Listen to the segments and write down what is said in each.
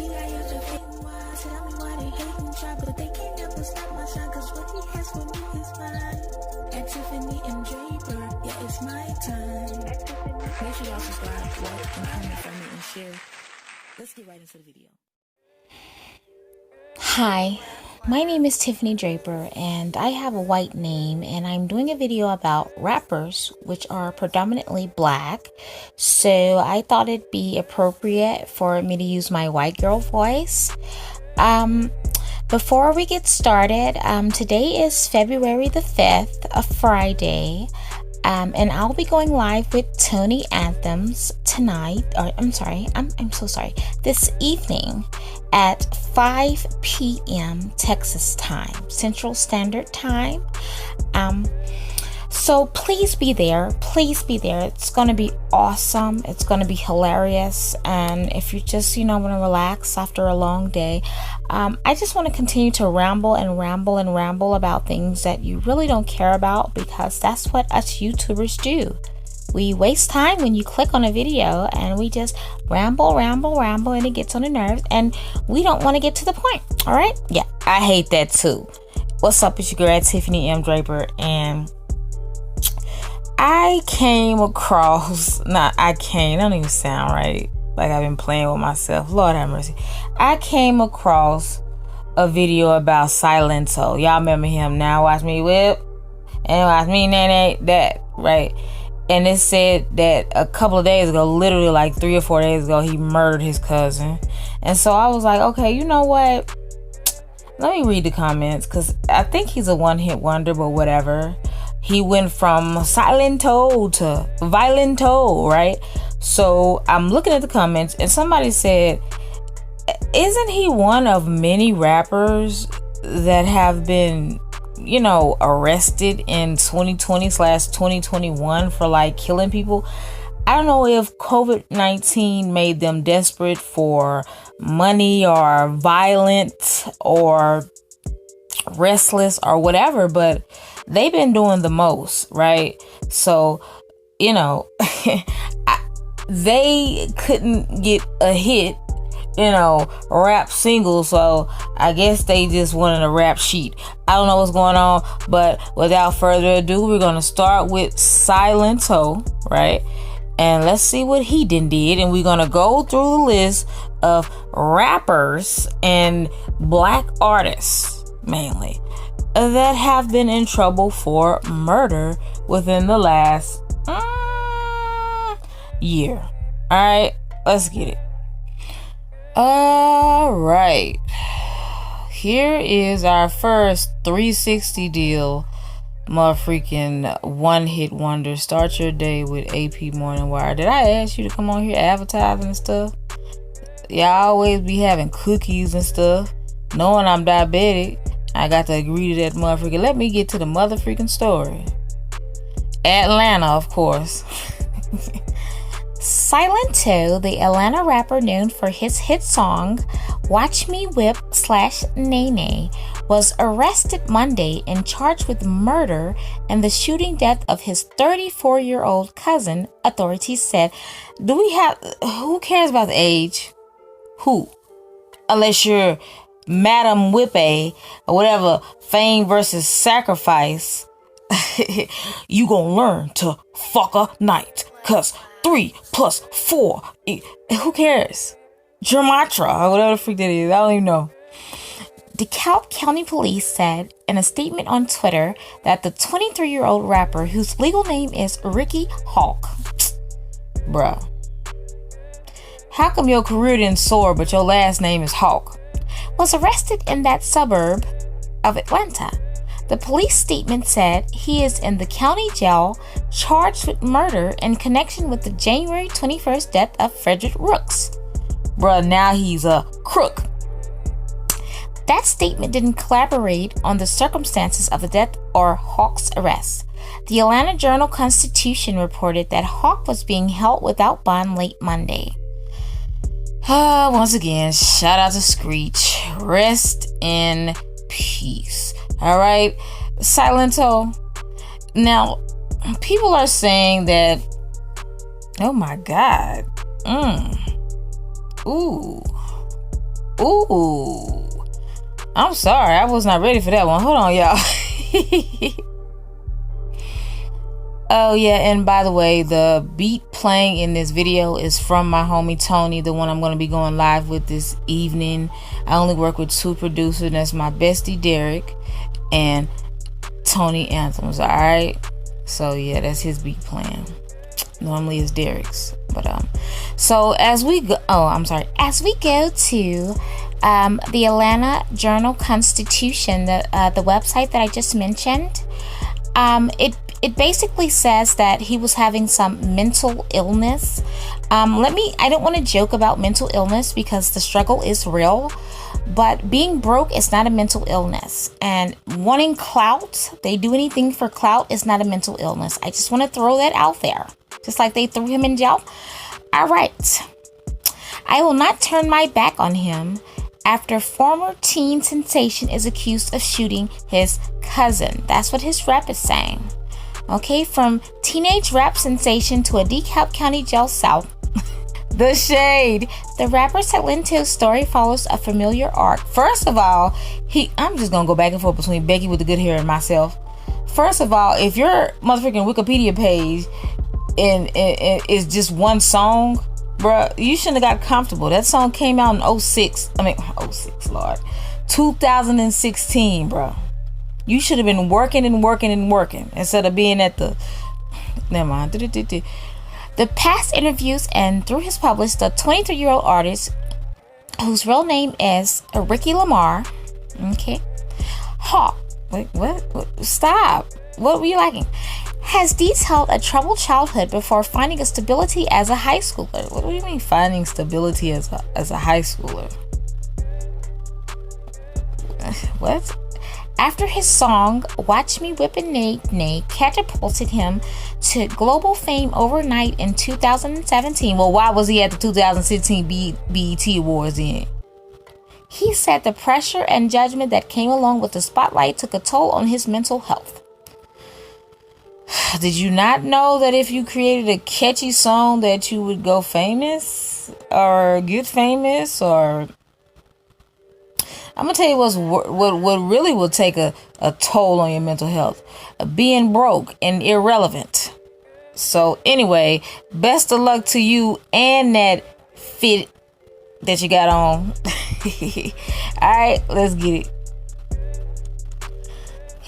See, I used to hating why, tell me why they hating try, but they can't never stop my shine, cause what he has for me is mine. At Tiffany and Draper, yeah, it's my time. Make sure y'all subscribe, like, and comment for me and share. Let's get right into the video. Hi, my name is Tiffany Draper and I have a white name, and I'm doing a video about rappers which are predominantly black. So I thought it'd be appropriate for me to use my white girl voice. Before we get started, today is February the 5th, a Friday. And I'll be going live with Tony Anthemz tonight, or I'm so sorry, this evening at 5 p.m. Texas time, Central Standard Time. So please be there. It's going to be awesome. It's going to be hilarious. And if you just, want to relax after a long day, I just want to continue to ramble about things that you really don't care about, because that's what us YouTubers do. We waste time when you click on a video and we just ramble, and it gets on the nerves and we don't want to get to the point. All right? Yeah, I hate that too. What's up? It's your girl Tiffany M. Draper, and I came across, that don't even sound right. Like I've been playing with myself. Lord have mercy. I came across a video about Silento. Y'all remember him? Now watch me whip and watch me nene that, right? And it said that a couple of days ago, literally like 3 or 4 days ago, he murdered his cousin. And so I was like, okay, you know what? Let me read the comments, because I think he's a one-hit wonder, but whatever. He went from Silento to Violento, right? So I'm looking at the comments, and somebody said, isn't he one of many rappers that have been, arrested in 2020/2021 for like killing people? I don't know if COVID-19 made them desperate for money or violent or restless or whatever, but they've been doing the most, right? So, they couldn't get a hit, rap single, so I guess they just wanted a rap sheet. I don't know what's going on, but without further ado, we're going to start with Silento, right? And let's see what he did, and we're going to go through the list of rappers and black artists, mainly, that have been in trouble for murder within the last year. All right, let's get it. All right, here is our first 360 deal, motherfucking one-hit wonder. Start your day with AP Morning Wire. Did I ask you to come on here advertising and stuff? Y'all always be having cookies and stuff. Knowing I'm diabetic, I got to agree to that motherfucker. Let me get to the motherfucking story. Atlanta, of course. Silento, the Atlanta rapper known for his hit song Watch Me Whip /Nene, was arrested Monday and charged with murder and the shooting death of his 34-year-old cousin, authorities said. Who cares about the age? Who? Unless you're Madam Whippe or whatever, fame versus sacrifice, you gonna learn to fuck a night, cause 3 + 4, who cares? Dramatra, or whatever the freak that is, I don't even know. DeKalb County Police said in a statement on Twitter that the 23-year-old rapper, whose legal name is Ricky Hawk, bruh, how come your career didn't soar but your last name is Hawk, was arrested in that suburb of Atlanta. The police statement said he is in the county jail charged with murder in connection with the January 21st death of Frederick Rooks. Bruh, now he's a crook. That statement didn't collaborate on the circumstances of the death or Hawk's arrest. The Atlanta Journal-Constitution reported that Hawk was being held without bond late Monday. Once again, shout out to Screech. Rest in peace. All right, Silento. Now, people are saying that, oh my God. Ooh. Ooh. I'm sorry. I was not ready for that one. Hold on, y'all. Oh, yeah. And by the way, the beat playing in this video is from my homie Tony, the one I'm going to be going live with this evening. I only work with 2 producers, and that's my bestie Derek and Tony Anthemz. All right. So yeah, that's his beat playing. Normally it's Derek's, but so as we go to the Atlanta Journal-Constitution, the website that I just mentioned, it basically says that he was having some mental illness. I don't want to joke about mental illness because the struggle is real, but being broke is not a mental illness, and wanting clout, they do anything for clout, is not a mental illness. I just want to throw that out there, just like they threw him in jail. All right. I will not turn my back on him after former teen sensation is accused of shooting his cousin. That's what his rap is saying. Okay, from teenage rap sensation to a DeKalb County jail cell. The shade. The rapper's Talento story follows a familiar arc. First of all, I'm just gonna go back and forth between Becky with the good hair and myself. First of all, if your motherfucking Wikipedia page and is just one song, bruh, you shouldn't have got comfortable. That song came out in 2016, bruh. You should have been working instead of being at the... Never mind. The past interviews and through his published, the 23-year-old artist, whose real name is Ricky Lamar, okay, wait, what? Stop. What were you liking? Has detailed a troubled childhood before finding a stability as a high schooler. What do you mean finding stability as a high schooler? What? After his song Watch Me Whip and Nay catapulted him to global fame overnight in 2017. Well, why was he at the 2016 BET Awards then? He said the pressure and judgment that came along with the spotlight took a toll on his mental health. Did you not know that if you created a catchy song that you would go famous or get famous? Or I'm gonna tell you what really will take a toll on your mental health: being broke and irrelevant. So anyway, best of luck to you and that fit that you got on. All right, let's get it.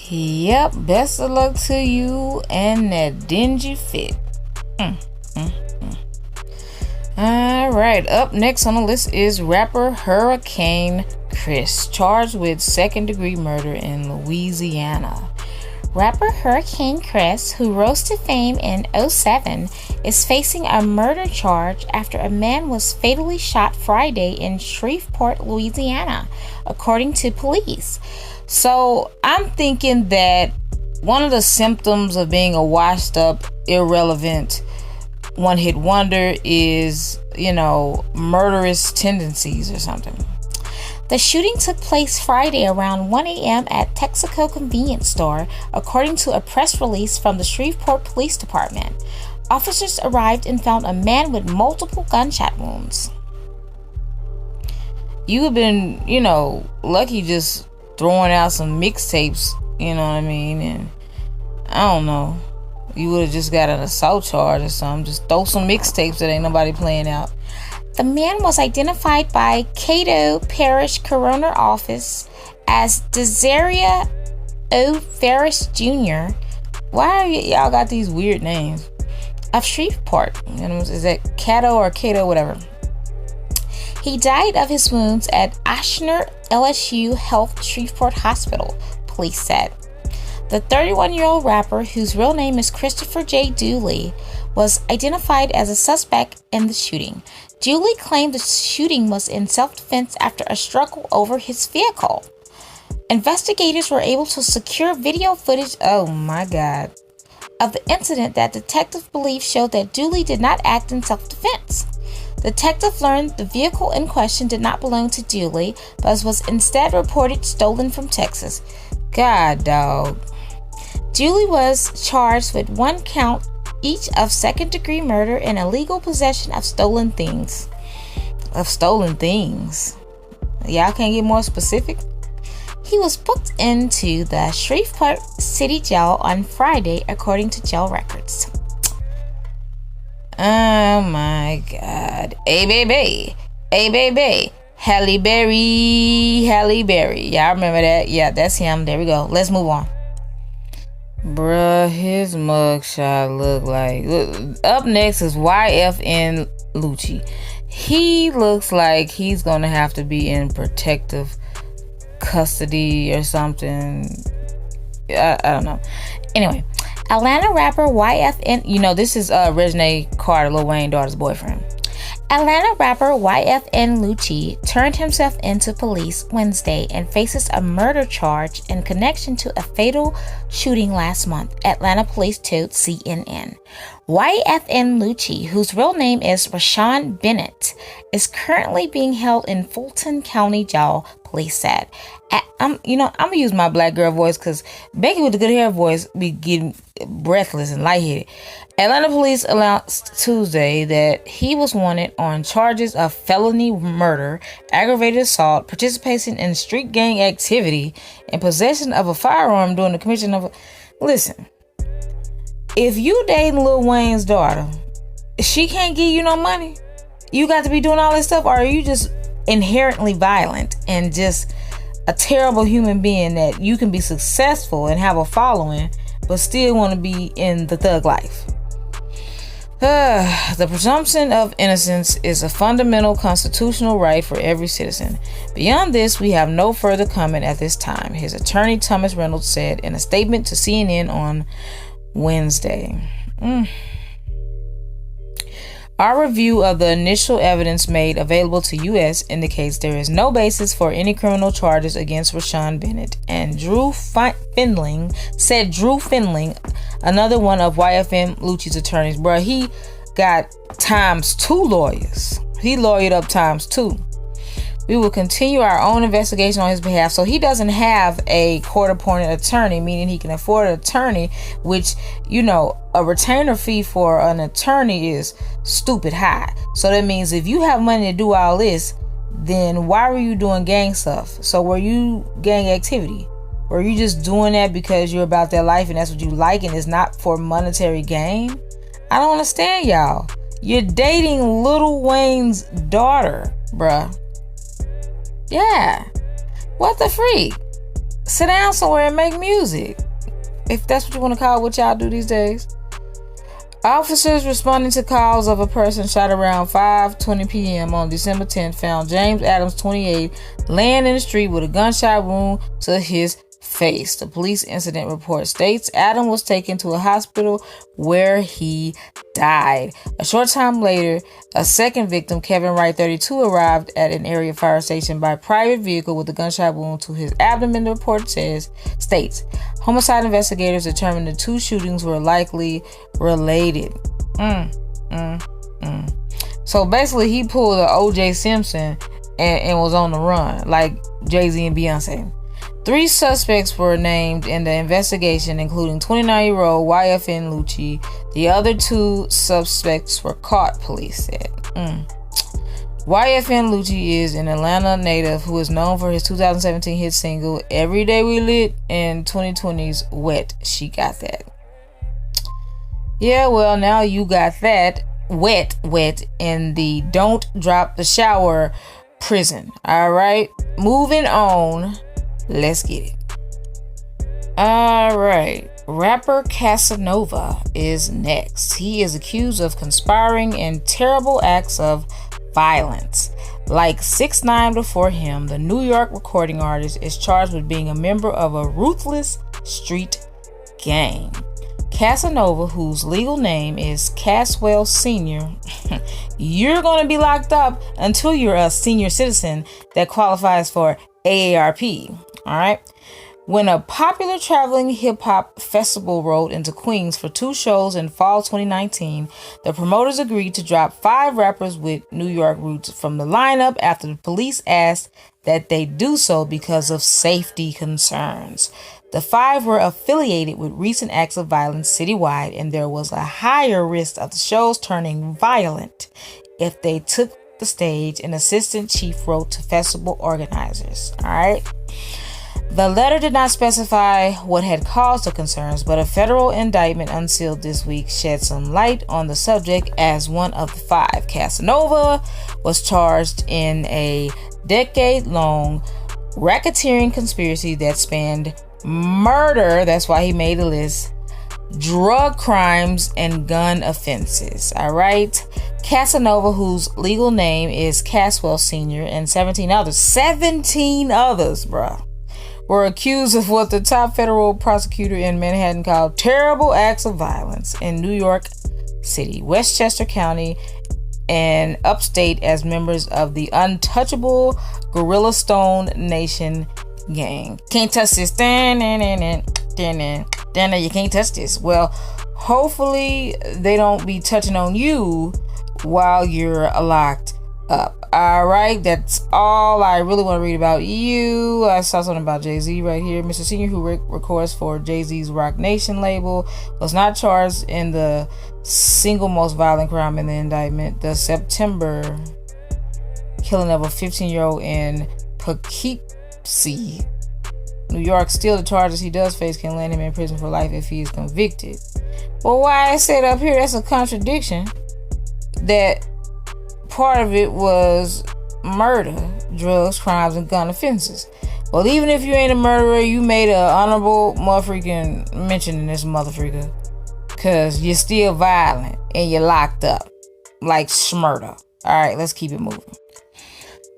Yep, best of luck to you and that dingy fit. All right, up next on the list is rapper Hurricane Chris, charged with second-degree murder in Louisiana. Rapper Hurricane Chris, who rose to fame in 2007, is facing a murder charge after a man was fatally shot Friday in Shreveport, Louisiana, according to police. So I'm thinking that one of the symptoms of being a washed up, irrelevant, one-hit wonder is, murderous tendencies or something. The shooting took place Friday around 1 a.m. at Texaco convenience store, according to a press release from the Shreveport Police Department. Officers arrived and found a man with multiple gunshot wounds. You have been, lucky just throwing out some mixtapes, you know what I mean? And I don't know. You would have just got an assault charge or something. Just throw some mixtapes that ain't nobody playing out. The man was identified by Cato Parish Coroner Office as Desiree O. Ferris Jr. Why y'all got these weird names? Of Shreveport. Is that Cato or Cato, whatever? He died of his wounds at Ochsner LSU Health Shreveport Hospital, police said. The 31-year-old rapper, whose real name is Christopher J. Dooley, was identified as a suspect in the shooting. Dooley claimed the shooting was in self-defense after a struggle over his vehicle. Investigators were able to secure video footage, oh my God, of the incident that detectives believe showed that Dooley did not act in self-defense. Detective learned the vehicle in question did not belong to Dooley, but was instead reported stolen from Texas. God, dog. Dooley was charged with 1 count each of second-degree murder and illegal possession of stolen things. Y'all can't get more specific? He was booked into the Shreveport City Jail on Friday, according to jail records. Oh my God. Hey baby. Halle Berry. Y'all remember that? Yeah, that's him. There we go. Let's move on. Bruh, his mugshot look. Up next is YFN Lucci. He looks like he's gonna have to be in protective custody or something. I don't know. Anyway, Atlanta rapper YFN, this is Reginae Carter, Lil Wayne's daughter's boyfriend. Atlanta rapper YFN Lucci turned himself into police Wednesday and faces a murder charge in connection to a fatal shooting last month, Atlanta police told CNN. YFN Lucci, whose real name is Rashawn Bennett, is currently being held in Fulton County Jail, police said. I'm gonna use my black girl voice because Becky with the good hair voice be getting breathless and lightheaded. Atlanta police announced Tuesday that he was wanted on charges of felony murder, aggravated assault, participation in street gang activity, and possession of a firearm during the commission of Listen, if you dating Lil Wayne's daughter, she can't give you no money. You got to be doing all this stuff, or are you just inherently violent and just a terrible human being that you can be successful and have a following, but still want to be in the thug life? The presumption of innocence is a fundamental constitutional right for every citizen. Beyond this, we have no further comment at this time, his attorney Thomas Reynolds said in a statement to CNN on Wednesday. Our review of the initial evidence made available to U.S. indicates there is no basis for any criminal charges against Rashawn Bennett and Drew Findling, another one of YFN Lucci's attorneys. Bruh, he got ×2 lawyers. He lawyered up ×2. We will continue our own investigation on his behalf. So he doesn't have a court-appointed attorney, meaning he can afford an attorney, which, a retainer fee for an attorney is stupid high. So that means if you have money to do all this, then why were you doing gang stuff? So were you gang activity? Were you just doing that because you're about that life and that's what you like and it's not for monetary gain? I don't understand, y'all. You're dating Lil Wayne's daughter, bruh. Yeah. What the freak? Sit down somewhere and make music. If that's what you want to call what y'all do these days. Officers responding to calls of a person shot around 5:20 p.m. on December 10th found James Adams, 28, laying in the street with a gunshot wound to his face. The police incident report states Adam was taken to a hospital where he died. A short time later, a second victim, Kevin Wright, 32, arrived at an area fire station by private vehicle with a gunshot wound to his abdomen. The report states homicide investigators determined the two shootings were likely related. So basically, he pulled a O.J. Simpson and was on the run, like Jay-Z and Beyonce. 3 suspects were named in the investigation, including 29-year-old YFN Lucci. The other 2 suspects were caught, police said. YFN Lucci is an Atlanta native who is known for his 2017 hit single Every Day We Lit and 2020's Wet. She got that. Yeah, well, now you got that wet in the Don't Drop the Shower prison. All right, moving on. Let's get it. All right. Rapper Casanova is next. He is accused of conspiring in terrible acts of violence. Like 6ix9ine before him, the New York recording artist is charged with being a member of a ruthless street gang. Casanova, whose legal name is Caswell Sr., you're going to be locked up until you're a senior citizen that qualifies for AARP. All right. When a popular traveling hip-hop festival rolled into Queens for 2 shows in fall 2019, the promoters agreed to drop 5 rappers with New York roots from the lineup after the police asked that they do so because of safety concerns. The 5 were affiliated with recent acts of violence citywide, and there was a higher risk of the shows turning violent if they took the stage, an assistant chief wrote to festival organizers. All right. The letter did not specify what had caused the concerns, but a federal indictment unsealed this week shed some light on the subject as one of the five. Casanova was charged in a decade-long racketeering conspiracy that spanned murder, that's why he made the list, drug crimes, and gun offenses. All right. Casanova, whose legal name is Caswell Sr., and 17 others, bruh, were accused of what the top federal prosecutor in Manhattan called terrible acts of violence in New York City, Westchester County, and upstate as members of the untouchable Gorilla Stone Nation gang. Can't touch this. You can't touch this. Well, hopefully they don't be touching on you while you're locked up. All right, that's all I really want to read about you. I saw something about Jay-Z right here. Mr. Senior, who records for Jay-Z's Rock Nation label, was not charged in the single most violent crime in the indictment, the September killing of a 15-year-old in Poughkeepsie, New York. Still, the charges he does face can land him in prison for life if he is convicted. Well, why I said up here, that's a contradiction. That part of it was murder, drugs, crimes, and gun offenses. Well, even if you ain't a murderer, you made an honorable motherfucking mention in this motherfucker. Because you're still violent and you're locked up. Like Smurda. Alright, let's keep it moving.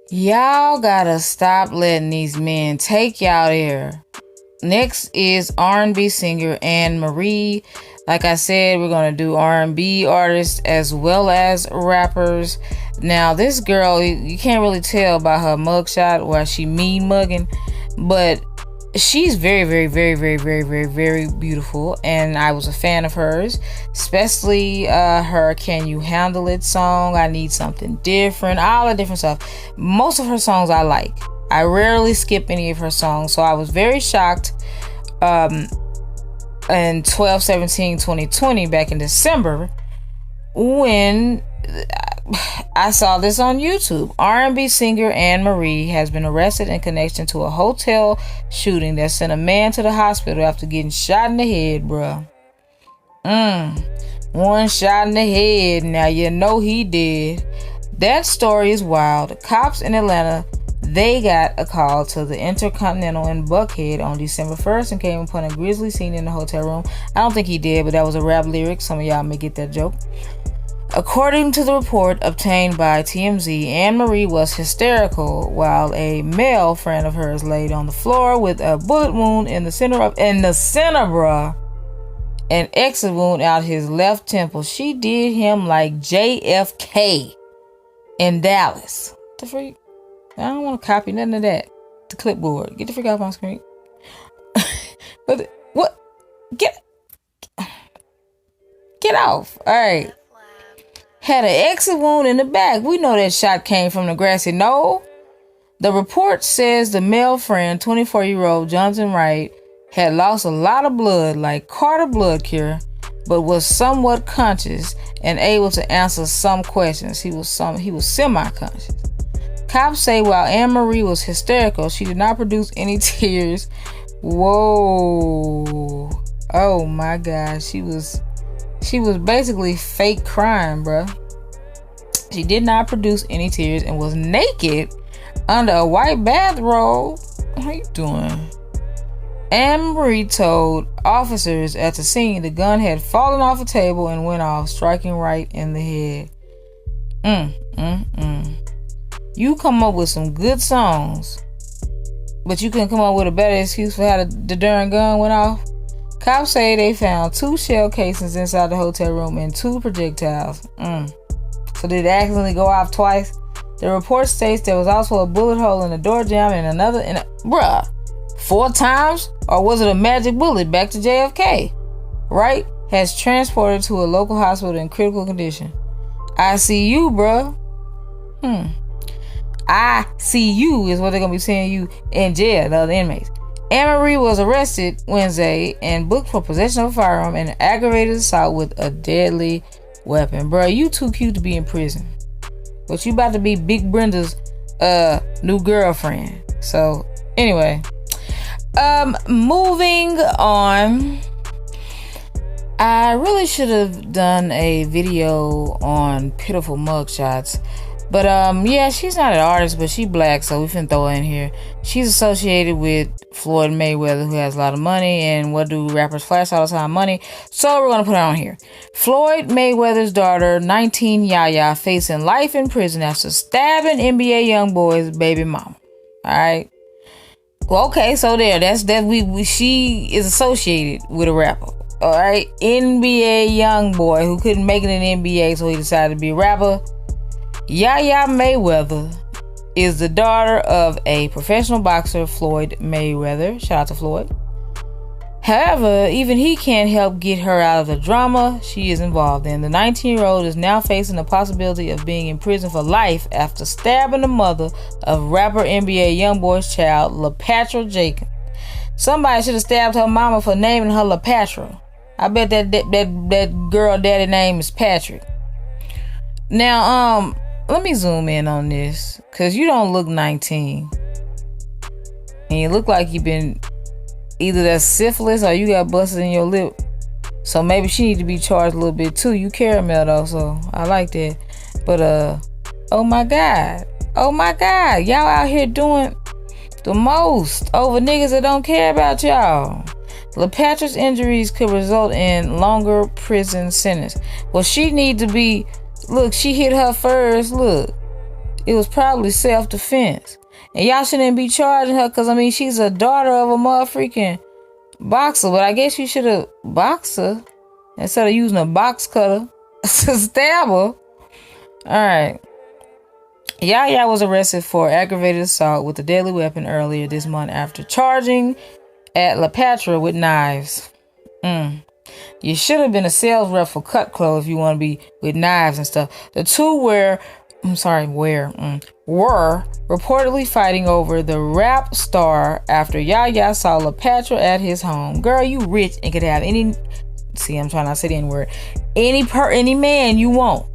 Y'all gotta stop letting these men take y'all there. Next is R&B singer Anne Marie. Like I said, we're going to do R&B artists as well as rappers. Now, this girl, you can't really tell by her mugshot where she mean mugging, but she's very, very, very, very, very, very, very beautiful, and I was a fan of hers, especially her Can You Handle It song, I Need Something Different, all the different stuff. Most of her songs I like. I rarely skip any of her songs, so I was very shocked in 12/17/2020, back in December, when I saw this on YouTube. R&B singer Anne Marie has been arrested in connection to a hotel shooting that sent a man to the hospital after getting shot in the head, bruh. One shot in the head. Now you know he did. That story is wild. Cops in Atlanta, they got a call to the Intercontinental in Buckhead on December 1st and came upon a grisly scene in the hotel room. I don't think he did, but that was a rap lyric. Some of y'all may get that joke. According to the report obtained by TMZ, Anne Marie was hysterical while a male friend of hers laid on the floor with a bullet wound in the center, bruh. An exit wound out his left temple. She did him like JFK in Dallas. What the freak? I don't want to copy none of that. The clipboard. Get the freak off my screen. But what? Get off. All right. Had an exit wound in the back. We know that shot came from the grassy knoll. The report says the male friend, 24-year-old Johnson Wright, had lost a lot of blood, like Carter blood cure, but was somewhat conscious and able to answer some questions. He was semi-conscious. Cops say while Anne Marie was hysterical, she did not produce any tears. Whoa. Oh my gosh. She was basically fake crying, bruh. She did not produce any tears and was naked under a white bathrobe. How you doing? Anne Marie told officers at the scene the gun had fallen off a table and went off, striking Wright in the head. You come up with some good songs, but you couldn't come up with a better excuse for how the darn gun went off. Cops say they found 2 shell casings inside the hotel room and 2 projectiles. So did it accidentally go off twice? The report states there was also a bullet hole in the door jamb and another bruh, 4 times? Or was it a magic bullet back to JFK? Wright has transported to a local hospital in critical condition. ICU, bruh. ICU is what they're going to be saying you in jail, the other inmates. Anne Marie was arrested Wednesday and booked for possession of a firearm and aggravated assault with a deadly weapon. Bruh, you too cute to be in prison. But you about to be Big Brenda's new girlfriend. So anyway, moving on. I really should have done a video on pitiful mugshots. But yeah, she's not an artist, but she black, so we finna throw her in here. She's associated with Floyd Mayweather, who has a lot of money, and what do rappers flash all the time? Money. So we're gonna put her on here. Floyd Mayweather's daughter, 19, Yaya, facing life in prison after stabbing NBA YoungBoy's baby mama. Alright. Well, okay, so there. That's that she is associated with a rapper. Alright. NBA YoungBoy who couldn't make it in the NBA, so he decided to be a rapper. Yaya Mayweather is the daughter of a professional boxer, Floyd Mayweather. Shout out to Floyd. However, even he can't help get her out of the drama she is involved in. The 19-year-old is now facing the possibility of being in prison for life after stabbing the mother of rapper NBA YoungBoy's child, LaPatra Jacob. Somebody should have stabbed her mama for naming her LaPatra. I bet that girl daddy name is Patrick. Now, let me zoom in on this, because you don't look 19. And you look like you've been either that's syphilis or you got busted in your lip. So maybe she need to be charged a little bit too. You caramel though, so I like that. But oh my God. Y'all out here doing the most over niggas that don't care about y'all. LaPatra's injuries could result in longer prison sentence. Well, she need to be... Look, she hit her first. Look, it was probably self-defense. And y'all shouldn't be charging her because, I mean, she's a daughter of a motherfucking boxer. But I guess you should have boxed her instead of using a box cutter to stab her. Alright. Yaya was arrested for aggravated assault with a deadly weapon earlier this month after charging at LaPatra with knives. You should have been a sales rep for Cutco if you want to be with knives and stuff. The two were reportedly fighting over the rap star after Yaya saw LaPatra at his home. Girl, you rich and could have any... See, I'm trying not to say the N-word. Any man you want.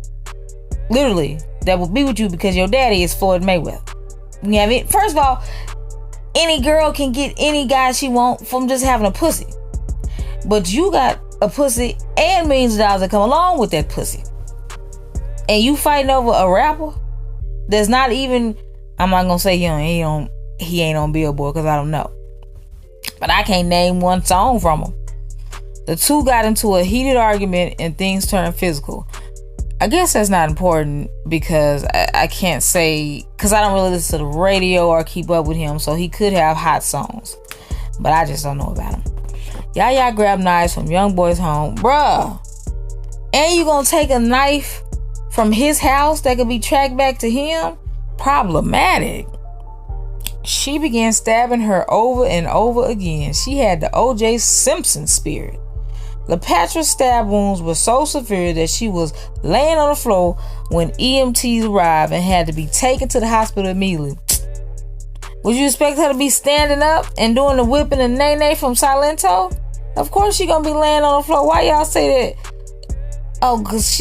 Literally. That will be with you because your daddy is Floyd Mayweather. You have it. First of all, any girl can get any guy she want from just having a pussy. But you got a pussy and millions of dollars that come along with that pussy. And you fighting over a rapper that's not even... I'm not going to say he ain't on Billboard because I don't know. But I can't name one song from him. The two got into a heated argument and things turned physical. I guess that's not important because I can't say... Because I don't really listen to the radio or keep up with him. So he could have hot songs. But I just don't know about him. Yaya grabbed knives from YoungBoy's home. Bruh. And you gonna take a knife from his house that could be tracked back to him? Problematic. She began stabbing her over and over again. She had the O.J. Simpson spirit. LaPatra's stab wounds were so severe that she was laying on the floor when EMTs arrived and had to be taken to the hospital immediately. Would you expect her to be standing up and doing the whipping and nay-nay from Silento? Of course she gonna be laying on the floor. Why y'all say that? Oh, cause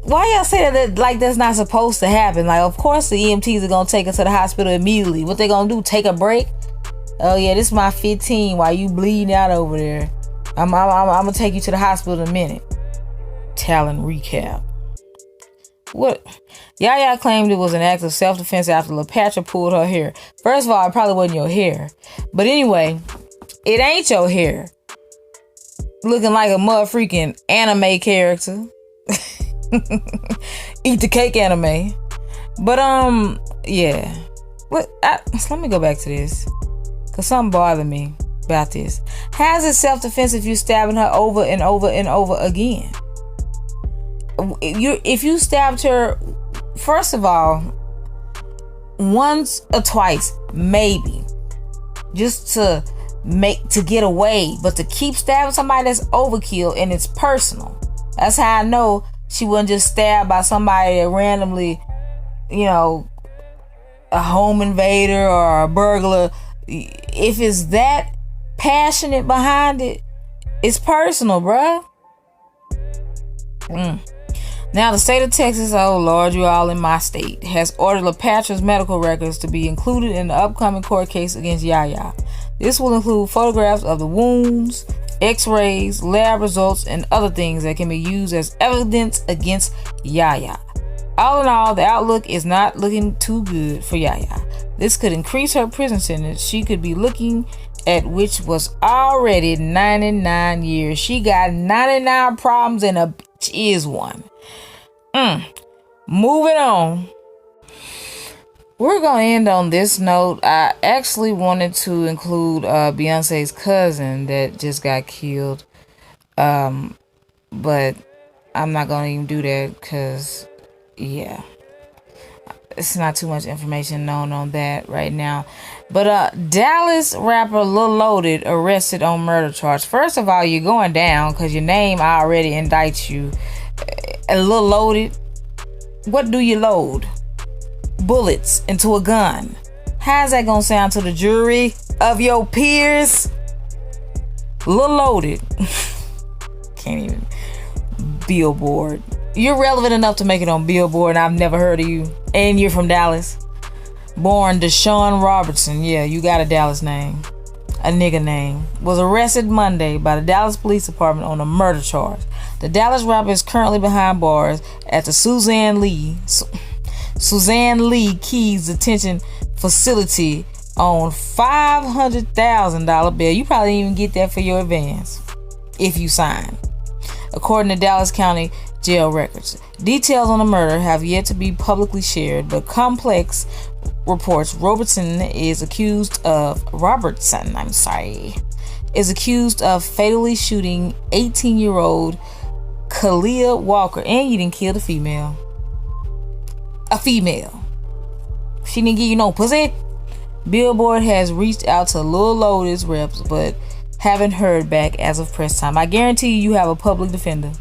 why y'all say that like that's not supposed to happen? Like, of course the EMTs are gonna take her to the hospital immediately. What they gonna do? Take a break? Oh yeah, this is my 15 while you bleeding out over there. I'm gonna take you to the hospital in a minute. Talent recap. What? Yaya claimed it was an act of self-defense after LaPatra pulled her hair. First of all, it probably wasn't your hair. But anyway, it ain't your hair. Looking like a motherfucking anime character. Eat the cake anime. But yeah. Let me go back to this. Cause something bothered me about this. How's it self-defense if you stabbing her over and over and over again? If you stabbed her, first of all, once or twice, maybe, just to get away, but to keep stabbing somebody, that's overkill and it's personal. That's how I know she wasn't just stabbed by somebody that randomly, a home invader or a burglar. If it's that passionate behind it, it's personal, bruh. Now, the state of Texas, oh Lord, you all in my state, has ordered LaPatra's medical records to be included in the upcoming court case against Yaya. This will include photographs of the wounds, x-rays, lab results, and other things that can be used as evidence against Yaya. All in all, the outlook is not looking too good for Yaya. This could increase her prison sentence she could be looking at, which was already 99 years. She got 99 problems and a bitch is one. Moving on. We're going to end on this note. I actually wanted to include Beyonce's cousin that just got killed. But I'm not going to even do that because, yeah, it's not too much information known on that right now. But Dallas rapper Lil Loaded arrested on murder charge. First of all, you're going down because your name already indicts you. Lil Loaded, what do you load? Bullets into a gun. How's that gonna sound to the jury of your peers? Lil Loaded. Can't even. Billboard. You're relevant enough to make it on Billboard, and I've never heard of you. And you're from Dallas. Born Deshaun Robertson. Yeah, you got a Dallas name. A nigga name. Was arrested Monday by the Dallas Police Department on a murder charge. The Dallas rapper is currently behind bars at the Suzanne Lee Keys Detention Facility on $500,000 bail. You probably didn't even get that for your advance if you sign, according to Dallas County jail records. Details on the murder have yet to be publicly shared, but complex reports Robertson is accused of fatally shooting 18-year-old Kalia Walker. And you didn't kill the female. A female. She didn't give you no pussy. Billboard has reached out to Lil Loaded's reps, but haven't heard back as of press time. I guarantee you have a public defender.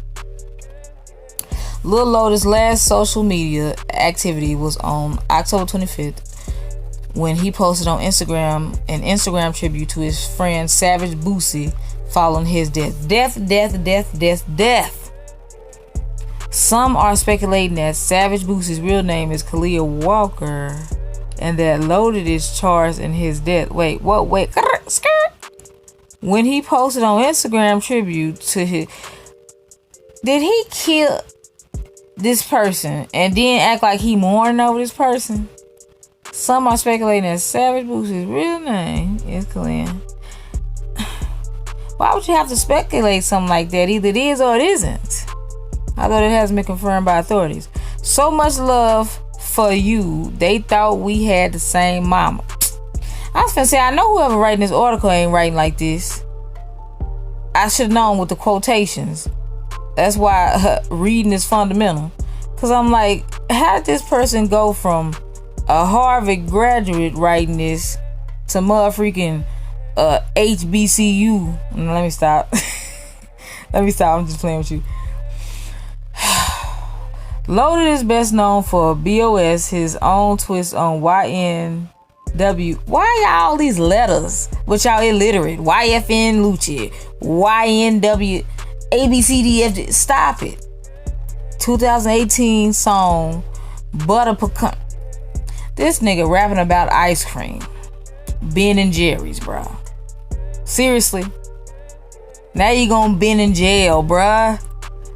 Lil Loaded's last social media activity was on October 25th when he posted on Instagram an Instagram tribute to his friend Savage Boosie following his death. Death. Some are speculating that Savage Boosie's real name is Kalia Walker and that Loaded is charged in his death. Wait. When he posted on Instagram tribute to his... Did he kill this person and then act like he mourning over this person? Some are speculating that Savage Boosie's real name is Kalia. Why would you have to speculate something like that? Either it is or it isn't. Although it hasn't been confirmed by authorities. So much love for you. They thought we had the same mama. I was finna say, I know whoever writing this article ain't writing like this. I should have known with the quotations. That's why reading is fundamental. Because I'm like, how did this person go from a Harvard graduate writing this to motherfucking HBCU? Let me stop. I'm just playing with you. Loaded is best known for BOS, his own twist on YNW. Why y'all these letters? But y'all illiterate. YFN Lucci, YNW, ABCDF. Stop it. 2018 song Butter Pecan. This nigga rapping about ice cream. Ben and Jerry's, bruh. Seriously. Now you gonna been in jail, bruh.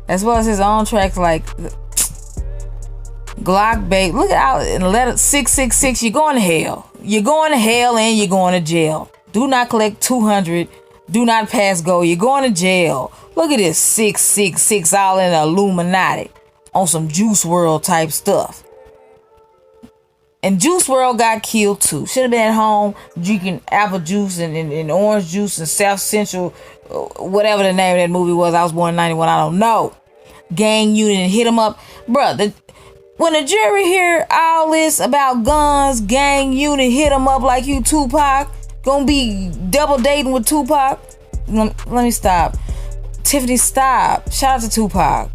As well as his own tracks like Glock Bait. Look out and letter 666. You're going to hell. You're going to hell and you're going to jail. Do not collect 200. Do not pass go. You're going to jail. Look at this 666 all in Illuminati on some Juice WRLD type stuff. And Juice WRLD got killed too. Should have been at home drinking apple juice and orange juice in South Central, whatever the name of that movie was. I was born in 91. I don't know. Gang unit and hit him up. Bruh, when the jury hear all this about guns, gang unit, hit him up like you Tupac, gonna be double dating with Tupac. Let me stop. Tiffany, stop. Shout out to Tupac.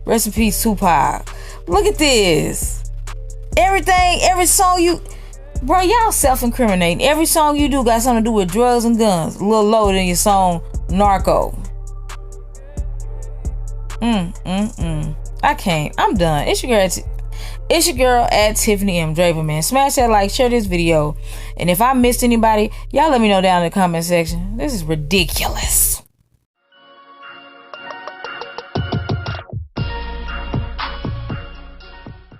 Rest in peace, Tupac. Look at this. Every song you... Bro, y'all self-incriminating. Every song you do got something to do with drugs and guns. A little lower than your song, Narco. I can't. I'm done. It's your girl at Tiffany M. Draper, man. Smash that like, share this video. And if I missed anybody, y'all let me know down in the comment section. This is ridiculous.